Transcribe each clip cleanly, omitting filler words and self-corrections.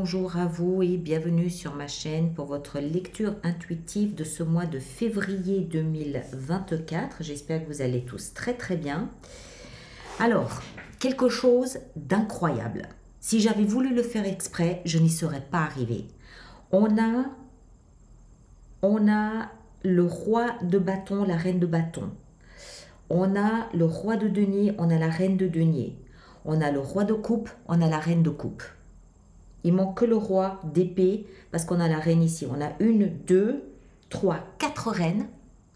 bonjour à vous et bienvenue sur ma chaîne pour votre lecture intuitive de ce mois de février 2024. J'espère que vous allez tous très bien. Alors, quelque chose d'incroyable. Si j'avais voulu le faire exprès, je n'y serais pas arrivée. On a le roi de bâton, la reine de bâton. On a le roi de denier, on a la reine de denier. On a le roi de coupe, on a la reine de coupe. Il manque que le roi d'épée parce qu'on a la reine ici. On a une, deux, trois, quatre reines.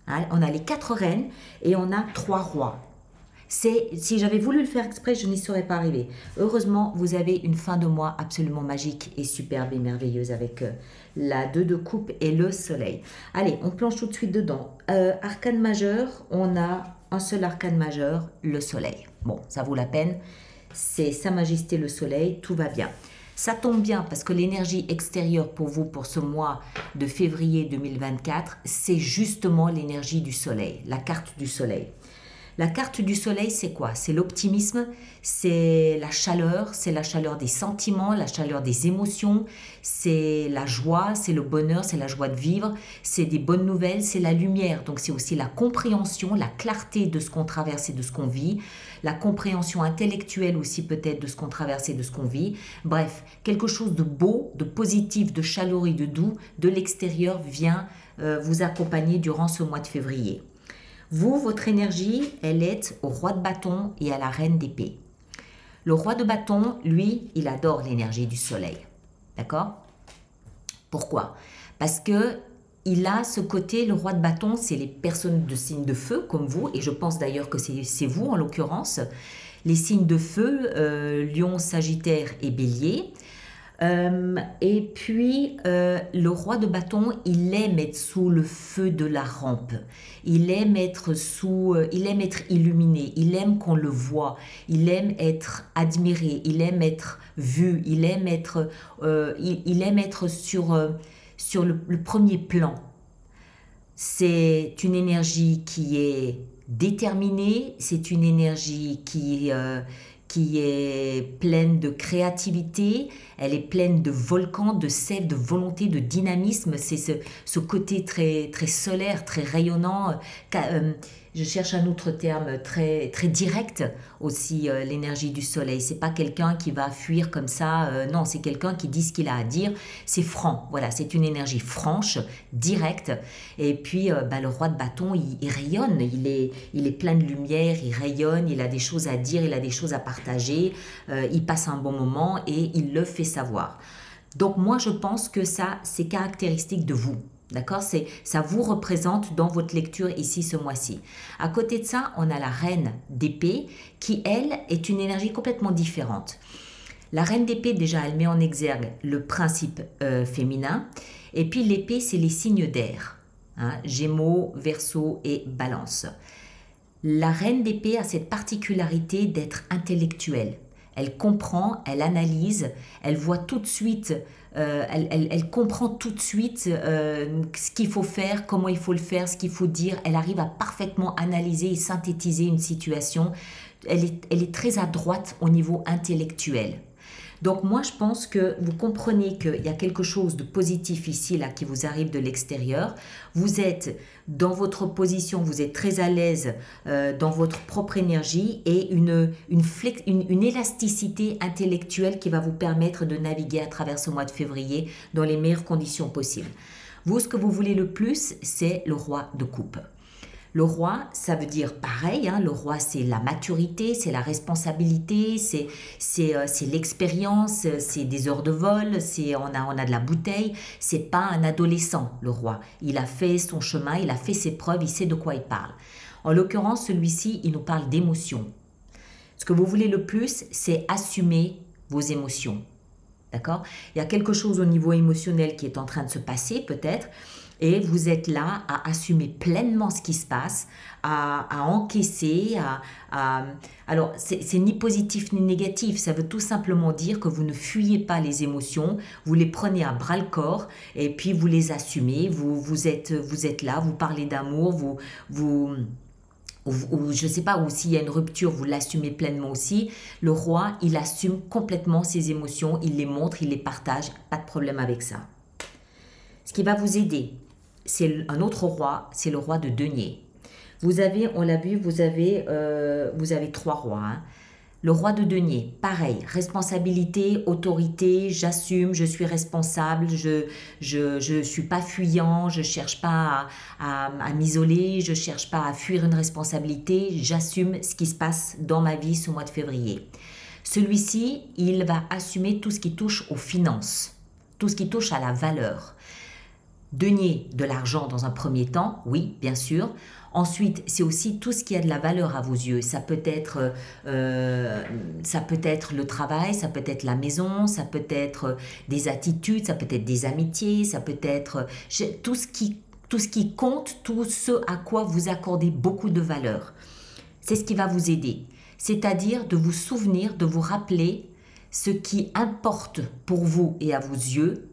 Hein, on a les quatre reines et on a trois rois. Si j'avais voulu le faire exprès, je n'y serais pas arrivée. Heureusement, vous avez une fin de mois absolument magique et superbe et merveilleuse avec la 2 de coupe et le soleil. Allez, on plonge tout de suite dedans. Arcane majeur, on a un seul arcane majeur, le soleil. Bon, ça vaut la peine. C'est Sa Majesté le Soleil, tout va bien. Ça tombe bien parce que l'énergie extérieure pour vous, pour ce mois de février 2024, c'est justement l'énergie du soleil, la carte du soleil. La carte du soleil, c'est quoi? C'est l'optimisme, c'est la chaleur des sentiments, la chaleur des émotions, c'est la joie, c'est le bonheur, c'est la joie de vivre, c'est des bonnes nouvelles, c'est la lumière. Donc c'est aussi la compréhension, la clarté de ce qu'on traverse et de ce qu'on vit, la compréhension intellectuelle aussi peut-être de ce qu'on traverse et de ce qu'on vit. Bref, quelque chose de beau, de positif, de chaleureux et de doux de l'extérieur vient vous accompagner durant ce mois de février. Vous, votre énergie, elle est au roi de bâton et à la reine d'épée. Le roi de bâton, lui, il adore l'énergie du soleil. D'accord? Pourquoi? Parce que il a ce côté, le roi de bâton, c'est les personnes de signe de feu comme vous, et je pense d'ailleurs que c'est vous en l'occurrence, les signes de feu, Lion, Sagittaire et Bélier. Et puis, le roi de bâton, il aime être sous le feu de la rampe. Il aime être illuminé. Il aime qu'on le voit. Il aime être admiré. Il aime être vu. Il aime être sur le premier plan. C'est une énergie qui est déterminée. C'est une énergie qui est pleine de créativité, elle est pleine de volcans, de sève, de volonté, de dynamisme. C'est ce côté très solaire, très rayonnant. Je cherche un autre terme, très direct aussi, l'énergie du soleil. C'est pas quelqu'un qui va fuir comme ça, non, c'est quelqu'un qui dit ce qu'il a à dire. C'est franc, voilà, c'est une énergie franche, directe. Et puis, le roi de bâton, il rayonne, il est plein de lumière, il rayonne, il a des choses à dire, il a des choses à partager, il passe un bon moment et il le fait savoir. Donc moi, je pense que ça, c'est caractéristique de vous. D'accord? Ça vous représente dans votre lecture ici ce mois-ci. À côté de ça, on a la reine d'épée qui, elle, est une énergie complètement différente. La reine d'épée, déjà, elle met en exergue le principe féminin. Et puis l'épée, c'est les signes d'air. Hein, Gémeaux, Verseau et Balance. La reine d'épée a cette particularité d'être intellectuelle. Elle comprend, elle analyse, elle voit tout de suite, elle comprend tout de suite ce qu'il faut faire, comment il faut le faire, ce qu'il faut dire. Elle arrive à parfaitement analyser et synthétiser une situation. Elle est très adroite au niveau intellectuel. Donc moi, je pense que vous comprenez qu'il y a quelque chose de positif ici, là, qui vous arrive de l'extérieur. Vous êtes dans votre position, vous êtes très à l'aise dans votre propre énergie et une élasticité intellectuelle qui va vous permettre de naviguer à travers ce mois de février dans les meilleures conditions possibles. Vous, ce que vous voulez le plus, c'est le roi de coupe. Le roi, ça veut dire pareil, hein, le roi c'est la maturité, c'est la responsabilité, c'est l'expérience, c'est des heures de vol, on a de la bouteille, c'est pas un adolescent le roi. Il a fait son chemin, il a fait ses preuves, il sait de quoi il parle. En l'occurrence, celui-ci, il nous parle d'émotions. Ce que vous voulez le plus, c'est assumer vos émotions. D'accord? Il y a quelque chose au niveau émotionnel qui est en train de se passer peut-être. Et vous êtes là à assumer pleinement ce qui se passe, à encaisser, alors c'est ni positif ni négatif, ça veut tout simplement dire que vous ne fuyez pas les émotions, vous les prenez à bras le corps et puis vous les assumez, vous êtes là, vous parlez d'amour, vous ou je ne sais pas, ou s'il y a une rupture, vous l'assumez pleinement aussi. Le roi, il assume complètement ses émotions, il les montre, il les partage, pas de problème avec ça. Ce qui va vous aider, c'est un autre roi, c'est le roi de denier. Vous avez, on l'a vu, vous avez 3 rois. Hein. Le roi de denier, pareil, responsabilité, autorité, j'assume, je suis responsable, je suis pas fuyant, je cherche pas à m'isoler, je cherche pas à fuir une responsabilité, j'assume ce qui se passe dans ma vie ce mois de février. Celui-ci, il va assumer tout ce qui touche aux finances, tout ce qui touche à la valeur. Denier, de l'argent dans un premier temps, oui, bien sûr. Ensuite, c'est aussi tout ce qui a de la valeur à vos yeux. Ça peut être le travail, ça peut être la maison, ça peut être des attitudes, ça peut être des amitiés, ça peut être tout ce qui compte, tout ce à quoi vous accordez beaucoup de valeur. C'est ce qui va vous aider. C'est-à-dire de vous souvenir, de vous rappeler ce qui importe pour vous et à vos yeux,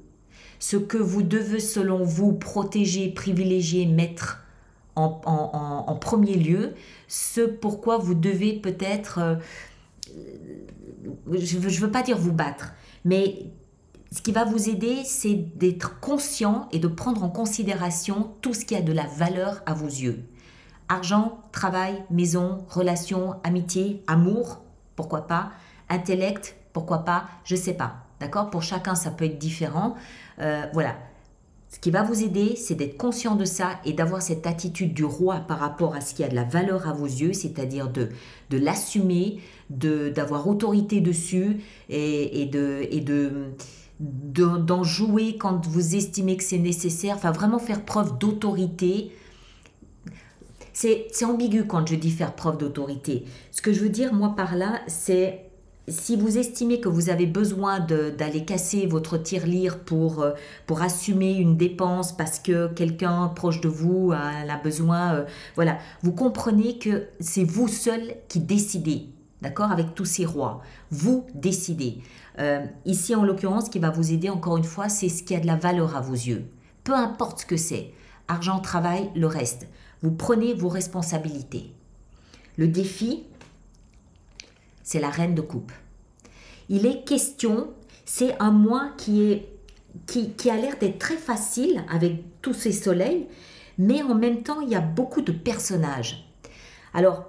ce que vous devez selon vous protéger, privilégier, mettre en premier lieu, ce pourquoi vous devez peut-être, je ne veux pas dire vous battre, mais ce qui va vous aider, c'est d'être conscient et de prendre en considération tout ce qui a de la valeur à vos yeux. Argent, travail, maison, relations, amitié, amour, pourquoi pas, intellect, pourquoi pas, je ne sais pas. D'accord? Pour chacun, ça peut être différent. Voilà. Ce qui va vous aider, c'est d'être conscient de ça et d'avoir cette attitude du roi par rapport à ce qui a de la valeur à vos yeux, c'est-à-dire de l'assumer, d'avoir autorité dessus et d'en jouer quand vous estimez que c'est nécessaire. Enfin, vraiment faire preuve d'autorité. C'est ambigu quand je dis faire preuve d'autorité. Ce que je veux dire, moi, par là, c'est si vous estimez que vous avez besoin d'aller casser votre tirelire pour assumer une dépense parce que quelqu'un proche de vous a besoin, voilà, vous comprenez que c'est vous seul qui décidez, d'accord, avec tous ces rois. Vous décidez. Ici, en l'occurrence, ce qui va vous aider, encore une fois, c'est ce qui a de la valeur à vos yeux. Peu importe ce que c'est. Argent, travail, le reste. Vous prenez vos responsabilités. Le défi, c'est la reine de coupe. Il est question, c'est un mois qui a l'air d'être très facile avec tous ces soleils, mais en même temps, il y a beaucoup de personnages. Alors,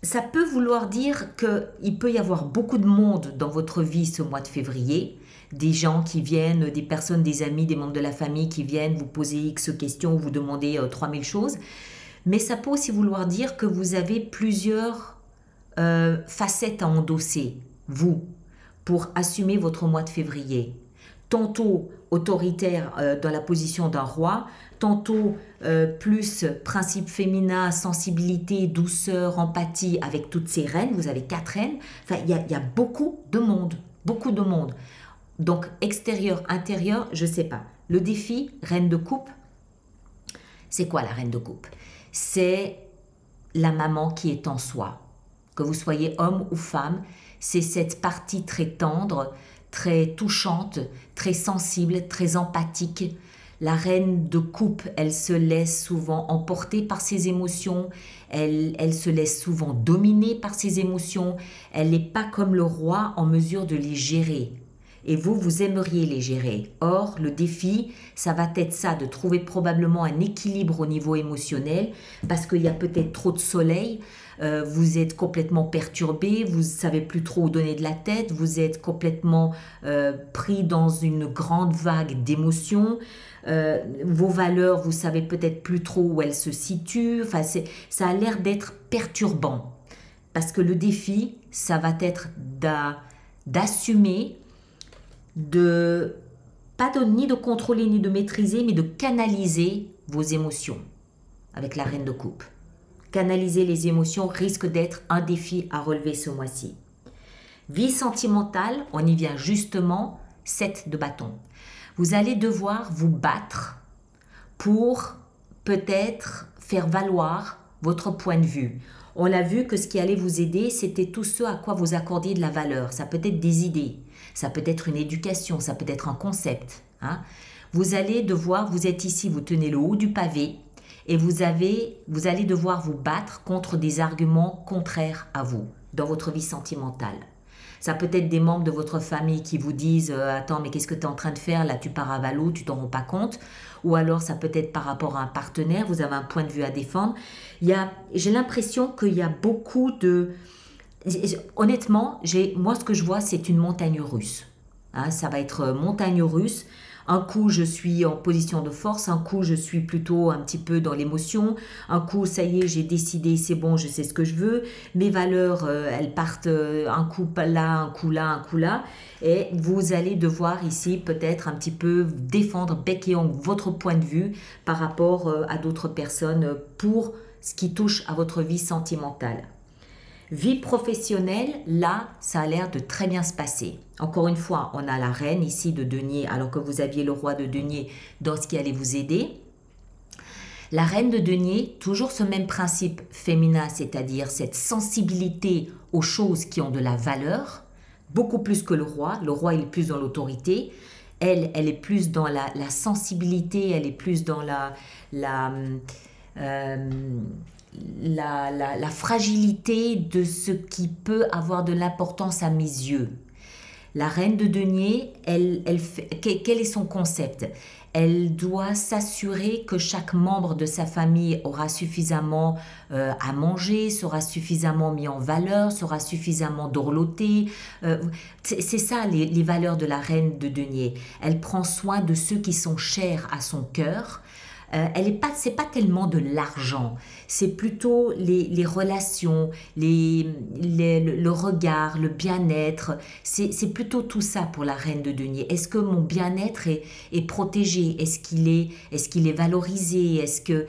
ça peut vouloir dire qu'il peut y avoir beaucoup de monde dans votre vie ce mois de février, des gens qui viennent, des personnes, des amis, des membres de la famille qui viennent vous poser X questions, vous demander 3000 choses, mais ça peut aussi vouloir dire que vous avez plusieurs facettes à endosser, vous, pour assumer votre mois de février. Tantôt autoritaire dans la position d'un roi, tantôt plus principe féminin, sensibilité, douceur, empathie avec toutes ces reines. Vous avez 4 reines. Enfin, il y a beaucoup de monde, beaucoup de monde. Donc, extérieur, intérieur, je ne sais pas. Le défi, reine de coupe, c'est quoi la reine de coupe? C'est la maman qui est en soi. Que vous soyez homme ou femme, c'est cette partie très tendre, très touchante, très sensible, très empathique. La reine de coupe, elle se laisse souvent emporter par ses émotions, elle se laisse souvent dominer par ses émotions, elle n'est pas comme le roi en mesure de les gérer. Et vous, vous aimeriez les gérer. Or, le défi, ça va être ça, de trouver probablement un équilibre au niveau émotionnel, parce qu'il y a peut-être trop de soleil, vous êtes complètement perturbé, vous ne savez plus trop où donner de la tête, vous êtes complètement pris dans une grande vague d'émotions, vos valeurs, vous savez peut-être plus trop où elles se situent, enfin, ça a l'air d'être perturbant. Parce que le défi, ça va être d'assumer, ni de contrôler ni de maîtriser, mais de canaliser vos émotions avec la reine de coupe. Canaliser les émotions risque d'être un défi à relever ce mois-ci. Vie sentimentale, on y vient justement, 7 de bâton. Vous allez devoir vous battre pour peut-être faire valoir votre point de vue. On l'a vu que ce qui allait vous aider, c'était tout ce à quoi vous accordiez de la valeur. Ça peut être des idées, ça peut être une éducation, ça peut être un concept. Hein. Vous allez devoir, vous êtes ici, vous tenez le haut du pavé et vous allez devoir vous battre contre des arguments contraires à vous dans votre vie sentimentale. Ça peut être des membres de votre famille qui vous disent attends, mais qu'est-ce que tu es en train de faire? Là, tu pars à valo, tu t'en rends pas compte. Ou alors, ça peut être par rapport à un partenaire, vous avez un point de vue à défendre. J'ai l'impression qu'il y a beaucoup de... Honnêtement, moi, ce que je vois, c'est une montagne russe. Hein, ça va être montagne russe. Un coup, je suis en position de force, un coup, je suis plutôt un petit peu dans l'émotion, un coup, ça y est, j'ai décidé, c'est bon, je sais ce que je veux, mes valeurs, elles partent un coup là, un coup là, un coup là, et vous allez devoir ici peut-être un petit peu défendre bec et ongle votre point de vue par rapport à d'autres personnes pour ce qui touche à votre vie sentimentale. Vie professionnelle, là, ça a l'air de très bien se passer. Encore une fois, on a la reine ici de denier, alors que vous aviez le roi de denier dans ce qui allait vous aider. La reine de denier, toujours ce même principe féminin, c'est-à-dire cette sensibilité aux choses qui ont de la valeur, beaucoup plus que le roi. Le roi, il est plus dans l'autorité. Elle est plus dans la sensibilité, elle est plus dans la fragilité de ce qui peut avoir de l'importance à mes yeux. La reine de denier, quel est son concept? Elle doit s'assurer que chaque membre de sa famille aura suffisamment à manger, sera suffisamment mis en valeur, sera suffisamment dorloté. C'est ça les valeurs de la reine de denier. Elle prend soin de ceux qui sont chers à son cœur. C'est pas tellement de l'argent, c'est plutôt les relations, le regard, le bien-être. C'est plutôt tout ça pour la reine de denier. Est-ce que mon bien-être est protégé? Est-ce qu'il est valorisé? Est-ce que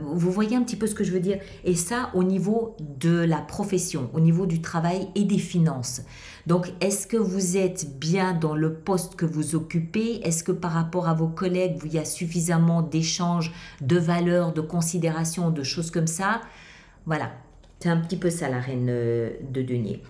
vous voyez un petit peu ce que je veux dire? Et ça au niveau de la profession, au niveau du travail et des finances. Donc, est-ce que vous êtes bien dans le poste que vous occupez? Est-ce que par rapport à vos collègues, il y a suffisamment d'échanges, de valeurs, de considérations, de choses comme ça? Voilà, c'est un petit peu ça la reine de denier.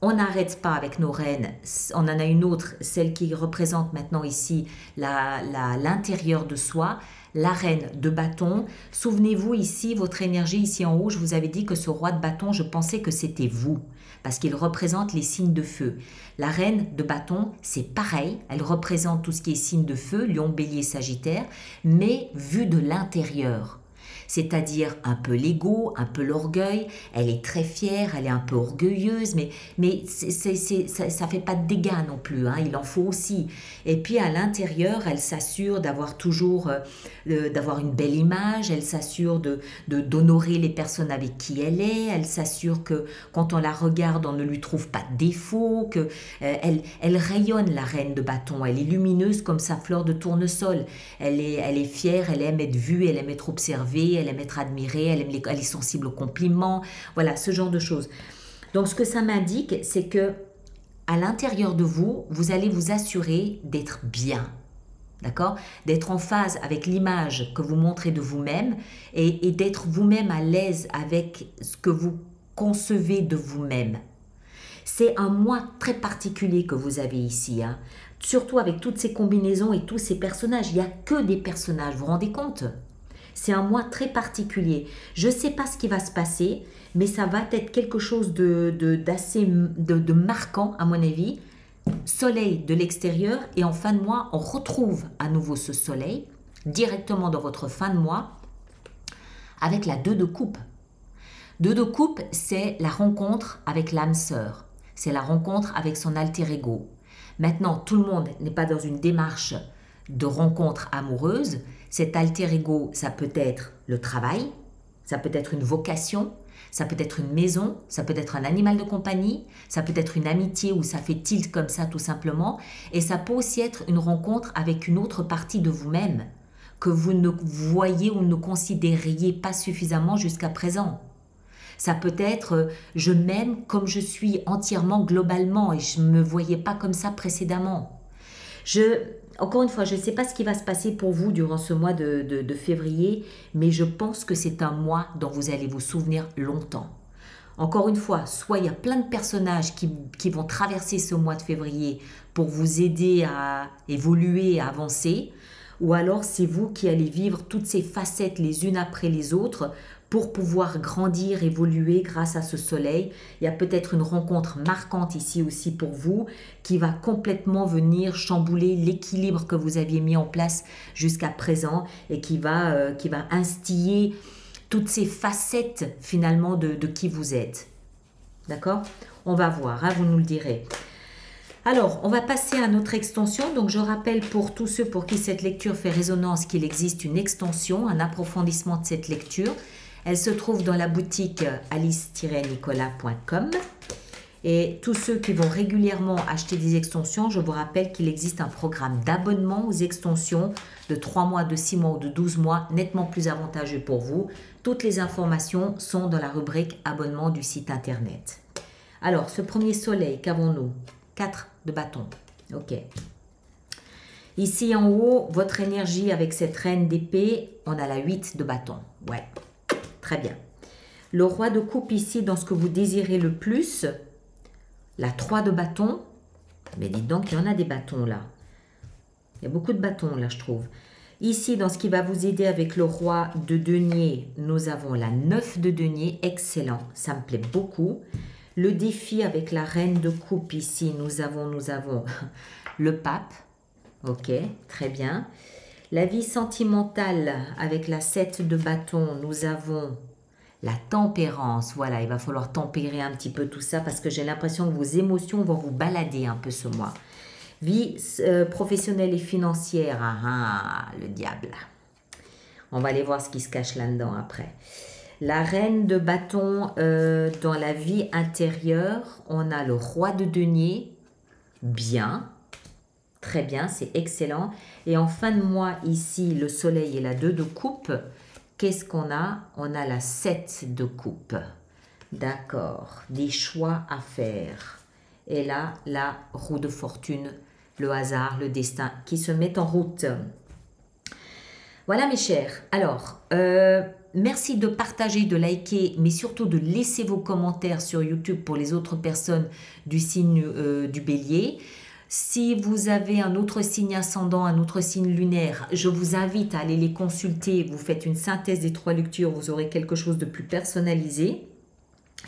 On n'arrête pas avec nos reines, on en a une autre, celle qui représente maintenant ici l'intérieur de soi, la reine de bâton. Souvenez-vous ici, votre énergie ici en haut, je vous avais dit que ce roi de bâton, je pensais que c'était vous, parce qu'il représente les signes de feu. La reine de bâton, c'est pareil, elle représente tout ce qui est signe de feu, lion, bélier, sagittaire, mais vu de l'intérieur. C'est-à-dire un peu l'ego, un peu l'orgueil. Elle est très fière, elle est un peu orgueilleuse, mais ça fait pas de dégâts non plus, hein, il en faut aussi. Et puis à l'intérieur, elle s'assure d'avoir toujours, d'avoir une belle image, elle s'assure d'honorer les personnes avec qui elle s'assure que quand on la regarde, on ne lui trouve pas de défaut, que elle rayonne la reine de bâton, elle est lumineuse comme sa fleur de tournesol. Elle est fière, elle aime être vue, elle aime être observée, elle aime être admirée, elle est sensible aux compliments, voilà, ce genre de choses. Donc ce que ça m'indique, c'est que à l'intérieur de vous, vous allez vous assurer d'être bien, d'accord? D'être en phase avec l'image que vous montrez de vous-même et d'être vous-même à l'aise avec ce que vous concevez de vous-même. C'est un moi très particulier que vous avez ici, hein? Surtout avec toutes ces combinaisons et tous ces personnages. Il n'y a que des personnages, vous vous rendez compte? C'est un moi très particulier. Je ne sais pas ce qui va se passer, mais ça va être quelque chose d'assez marquant à mon avis. Soleil de l'extérieur et en fin de mois, on retrouve à nouveau ce soleil directement dans votre fin de mois avec la 2 de coupe. 2 de coupe, c'est la rencontre avec l'âme sœur. C'est la rencontre avec son alter ego. Maintenant, tout le monde n'est pas dans une démarche de rencontre amoureuse. Cet alter ego, ça peut être le travail, ça peut être une vocation, ça peut être une maison, ça peut être un animal de compagnie, ça peut être une amitié où ça fait tilt comme ça tout simplement, et ça peut aussi être une rencontre avec une autre partie de vous-même que vous ne voyez ou ne considériez pas suffisamment jusqu'à présent. Ça peut être je m'aime comme je suis entièrement globalement et je ne me voyais pas comme ça précédemment. Encore une fois, je ne sais pas ce qui va se passer pour vous durant ce mois de février, mais je pense que c'est un mois dont vous allez vous souvenir longtemps. Encore une fois, soit il y a plein de personnages qui vont traverser ce mois de février pour vous aider à évoluer, à avancer, ou alors c'est vous qui allez vivre toutes ces facettes les unes après les autres pour pouvoir grandir, évoluer grâce à ce soleil. Il y a peut-être une rencontre marquante ici aussi pour vous qui va complètement venir chambouler l'équilibre que vous aviez mis en place jusqu'à présent et qui va instiller toutes ces facettes finalement de qui vous êtes. D'accord? On va voir, hein, vous nous le direz. Alors, on va passer à notre extension. Donc, je rappelle pour tous ceux pour qui cette lecture fait résonance qu'il existe une extension, un approfondissement de cette lecture. Elle se trouve dans la boutique alice-nicolas.com. Et tous ceux qui vont régulièrement acheter des extensions, je vous rappelle qu'il existe un programme d'abonnement aux extensions de 3 mois, de 6 mois ou de 12 mois, nettement plus avantageux pour vous. Toutes les informations sont dans la rubrique abonnement du site internet. Alors, ce premier soleil, qu'avons-nous? 4 de bâton. Ok. Ici en haut, votre énergie avec cette reine d'épée, on a la 8 de bâton. Ouais, très bien. Le roi de coupe ici, dans ce que vous désirez le plus, la 3 de bâton. Mais dites donc, il y en a des bâtons là. Il y a beaucoup de bâtons là, je trouve. Ici, dans ce qui va vous aider avec le roi de denier, nous avons la 9 de denier. Excellent, ça me plaît beaucoup. Le défi avec la reine de coupe ici, nous avons le pape. Ok, très bien. La vie sentimentale avec la 7 de bâton, nous avons la tempérance. Voilà, il va falloir tempérer un petit peu tout ça parce que j'ai l'impression que vos émotions vont vous balader un peu ce mois. Vie professionnelle et financière, le diable. On va aller voir ce qui se cache là-dedans après. La reine de bâton dans la vie intérieure, on a le roi de denier, bien, très bien, c'est excellent. Et en fin de mois, ici, le soleil et la 2 de coupe, qu'est-ce qu'on a? On a la 7 de coupe, d'accord, des choix à faire. Et là, la roue de fortune, le hasard, le destin qui se met en route. Voilà mes chers, alors... merci de partager, de liker, mais surtout de laisser vos commentaires sur YouTube pour les autres personnes du signe du bélier. Si vous avez un autre signe ascendant, un autre signe lunaire, je vous invite à aller les consulter. Vous faites une synthèse des 3 lectures, vous aurez quelque chose de plus personnalisé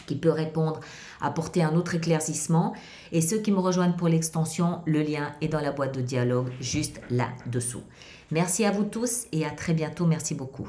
qui peut répondre, apporter un autre éclaircissement. Et ceux qui me rejoignent pour l'extension, le lien est dans la boîte de dialogue juste là-dessous. Merci à vous tous et à très bientôt. Merci beaucoup.